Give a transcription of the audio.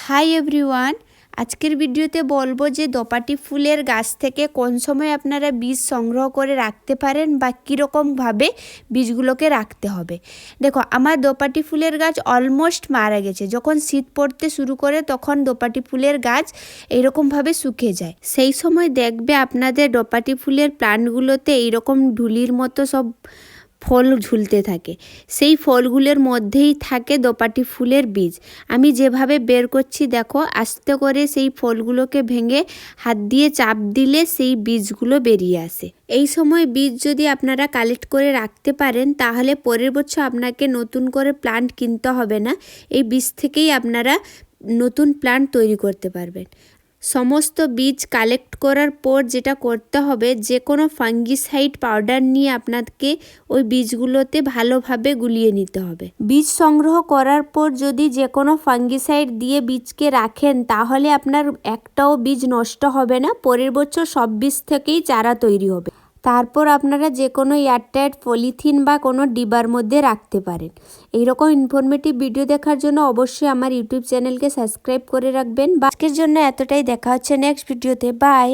Hi everyone, আজকের ভিডিওতে বলবো যে দোপাটি ফুলের গাছ থেকে কোন সময় আপনারা বীজ সংগ্রহ করে রাখতে পারেন বা কীরকমভাবে বীজগুলোকে রাখতে হবে। দেখো, আমার দোপাটি ফুলের গাছ অলমোস্ট মারা গেছে। যখন শীত পড়তে শুরু করে তখন দোপাটি ফুলের গাছ এইরকমভাবে শুকিয়ে যায়। সেই সময় দেখবে আপনাদের দোপাটি ফুলের প্লান্টগুলোতে এইরকম ঢুলির মতো সব ফল ঝুলতে থাকে। সেই ফলগুলোর মধ্যেই থাকে দোপাটি ফুলের বীজ। আমি যেভাবে বের করছি দেখো, আস্তে করে সেই ফলগুলোকে ভেঙে হাত দিয়ে চাপ দিলে সেই বীজগুলো বেরিয়ে আসে। এই সময় বীজ যদি আপনারা কালেক্ট করে রাখতে পারেন তাহলে পরের বছর আপনাকে নতুন করে প্লান্ট কিনতে হবে না। এই বীজ থেকেই আপনারা নতুন প্লান্ট তৈরি করতে পারবেন। সমস্ত বীজ কালেক্ট করার পর যেটা করতে হবে, যে কোনো ফাঙ্গিসাইড পাউডার নিয়ে আপনাকে ওই বীজগুলোতে ভালোভাবে গুলিয়ে নিতে হবে। বীজ সংগ্রহ করার পর যদি যে কোনো ফাঙ্গিসাইড দিয়ে বীজকে রাখেন তাহলে আপনার একটাও বীজ নষ্ট হবে না। পরের বছর সব বীজ থেকেই চারা তৈরি হবে। তারপর আপনারা যে কোনো এয়ারটাইট পলিথিন বা কোনো ডিবার মধ্যে রাখতে পারেন। এইরকম ইনফরমেটিভ ভিডিও দেখার জন্য অবশ্যই আমার ইউটিউব চ্যানেলকে সাবস্ক্রাইব করে রাখবেন। আজকের জন্য এতটাই, দেখা হচ্ছে নেক্সট ভিডিওতে। বাই।